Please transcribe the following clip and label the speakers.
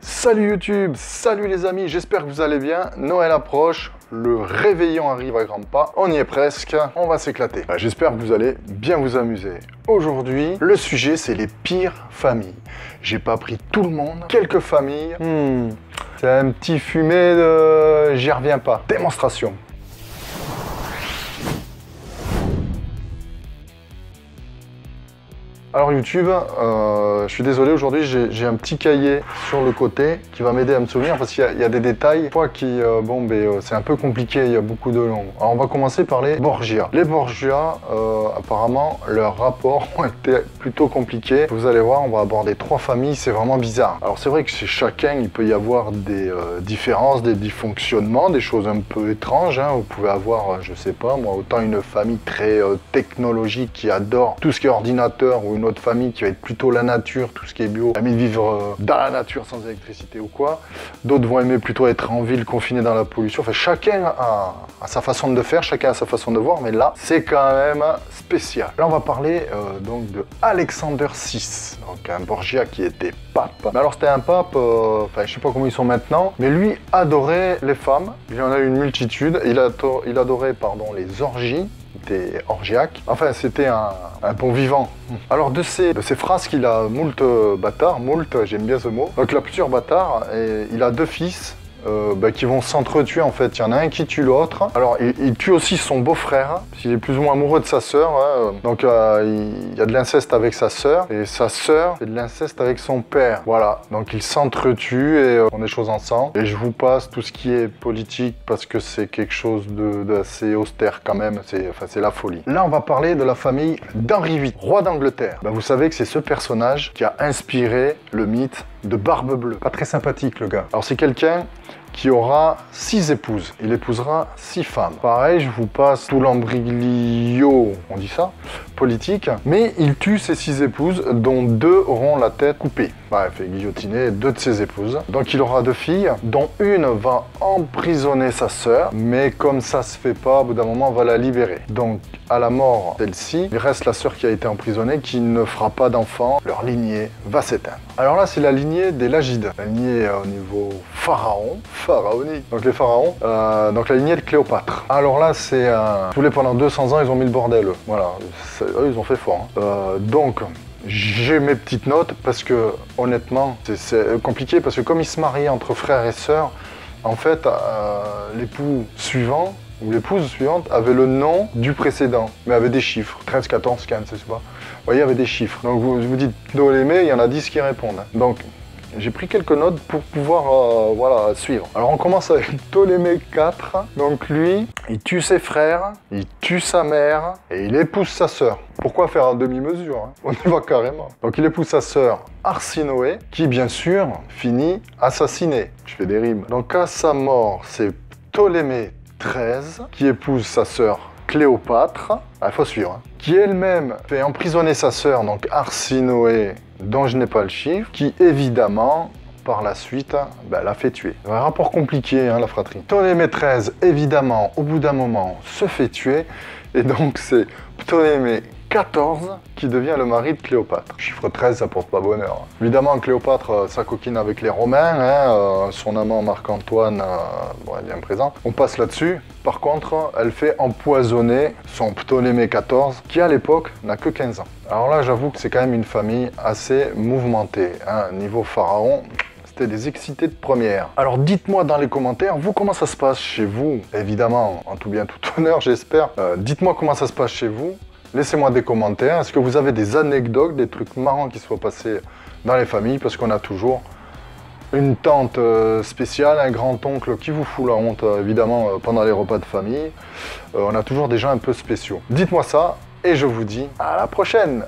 Speaker 1: Salut YouTube, salut les amis, j'espère que vous allez bien. Noël approche, le réveillon arrive à grands pas, on y est presque, on va s'éclater. J'espère que vous allez bien vous amuser. Aujourd'hui, le sujet c'est les pires familles. J'ai pas pris tout le monde, quelques familles. C'est un petit fumet de... j'y reviens pas. Démonstration. Alors YouTube, je suis désolé, aujourd'hui j'ai un petit cahier sur le côté qui va m'aider à me souvenir parce qu'il y a des détails qui, c'est un peu compliqué, il y a beaucoup de noms. Alors on va commencer par les Borgia. Les Borgia, apparemment, leurs rapports ont été plutôt compliqués. Vous allez voir, on va aborder 3 familles, c'est vraiment bizarre. Alors c'est vrai que chez chacun, il peut y avoir des différences, des dysfonctionnements, des choses un peu étranges. Vous pouvez avoir, je sais pas, moi, autant une famille très technologique qui adore tout ce qui est ordinateur ou une autre famille qui va être plutôt la nature, tout ce qui est bio, amis de vivre dans la nature sans électricité ou quoi. D'autres vont aimer plutôt être en ville, confinés dans la pollution. Enfin, chacun a sa façon de faire, chacun a sa façon de voir, mais là, c'est quand même spécial. Là, on va parler donc de Alexander VI, donc un Borgia qui était pape. Mais alors, c'était un pape, je sais pas comment ils sont maintenant, mais lui adorait les femmes. Il en a eu une multitude. Il adorait, les orgies. Des orgiaques. Enfin, c'était un bon vivant. Alors, de ces phrases qu'il a moult bâtards, j'aime bien ce mot. Donc, il a plusieurs bâtards et il a 2 fils. Qui vont s'entretuer en fait. Il y en a un qui tue l'autre. Alors il tue aussi son beau-frère, s'il est plus ou moins amoureux de sa sœur. Donc il y a de l'inceste avec sa sœur et sa sœur fait de l'inceste avec son père. Voilà, donc ils s'entretuent et font des choses ensemble. Et je vous passe tout ce qui est politique parce que c'est quelque chose d'assez austère quand même. C'est la folie. Là on va parler de la famille d'Henri VIII, roi d'Angleterre. Vous savez que c'est ce personnage qui a inspiré le mythe de Barbe Bleue. Pas très sympathique le gars. Alors c'est quelqu'un qui aura 6 épouses. Il épousera 6 femmes. Pareil, je vous passe tout l'embroglio, on dit ça, politique. Mais il tue ses 6 épouses, dont 2 auront la tête coupée. Il fait guillotiner 2 de ses épouses. Donc il aura 2 filles, dont une va emprisonner sa sœur. Mais comme ça se fait pas, au bout d'un moment, on va la libérer. Donc à la mort celle-ci, il reste la sœur qui a été emprisonnée, qui ne fera pas d'enfant. Leur lignée va s'éteindre. Alors là, c'est la lignée des Lagides. La lignée au niveau pharaonique. Donc les pharaons. Donc la lignée de Cléopâtre. Alors là, c'est tous les pendant 200 ans, ils ont mis le bordel. Voilà, eux, ils ont fait fort. Donc, j'ai mes petites notes parce que, honnêtement, c'est compliqué parce que comme ils se mariaient entre frères et sœurs, en fait, l'époux suivant ou l'épouse suivante avait le nom du précédent, mais avait des chiffres. 13, 14, 15, je sais pas. Vous voyez, il y avait des chiffres. Donc vous dites Ptolémée, il y en a 10 qui répondent. Donc, j'ai pris quelques notes pour pouvoir suivre. Alors on commence avec Ptolémée IV. Donc lui, il tue ses frères, il tue sa mère et il épouse sa sœur. Pourquoi faire un demi-mesure On y va carrément. Donc il épouse sa sœur Arsinoé, qui bien sûr finit assassinée. Je fais des rimes. Donc à sa mort, c'est Ptolémée XIII qui épouse sa sœur Cléopâtre. Il faut suivre. Qui elle-même fait emprisonner sa sœur, donc Arsinoé, dont je n'ai pas le chiffre, qui évidemment, par la suite, l'a fait tuer. Un rapport compliqué, la fratrie. Ptolémée XIII, évidemment, au bout d'un moment, se fait tuer, et donc c'est Ptolémée XIV qui devient le mari de Cléopâtre. Chiffre 13, ça porte pas bonheur. Évidemment, Cléopâtre, sa coquine avec les Romains, son amant Marc-Antoine, est bien présent. On passe là-dessus. Par contre, elle fait empoisonner son Ptolémée XIV, qui à l'époque n'a que 15 ans. Alors là, j'avoue que c'est quand même une famille assez mouvementée. Niveau pharaon, c'était des excités de première. Alors dites-moi dans les commentaires, vous, comment ça se passe chez vous? Évidemment, en tout bien, tout honneur, j'espère. Dites-moi comment ça se passe chez vous. Laissez-moi des commentaires. Est-ce que vous avez des anecdotes, des trucs marrants qui soient passés dans les familles? Parce qu'on a toujours une tante spéciale, un grand-oncle qui vous fout la honte, évidemment, pendant les repas de famille. On a toujours des gens un peu spéciaux. Dites-moi ça et je vous dis à la prochaine!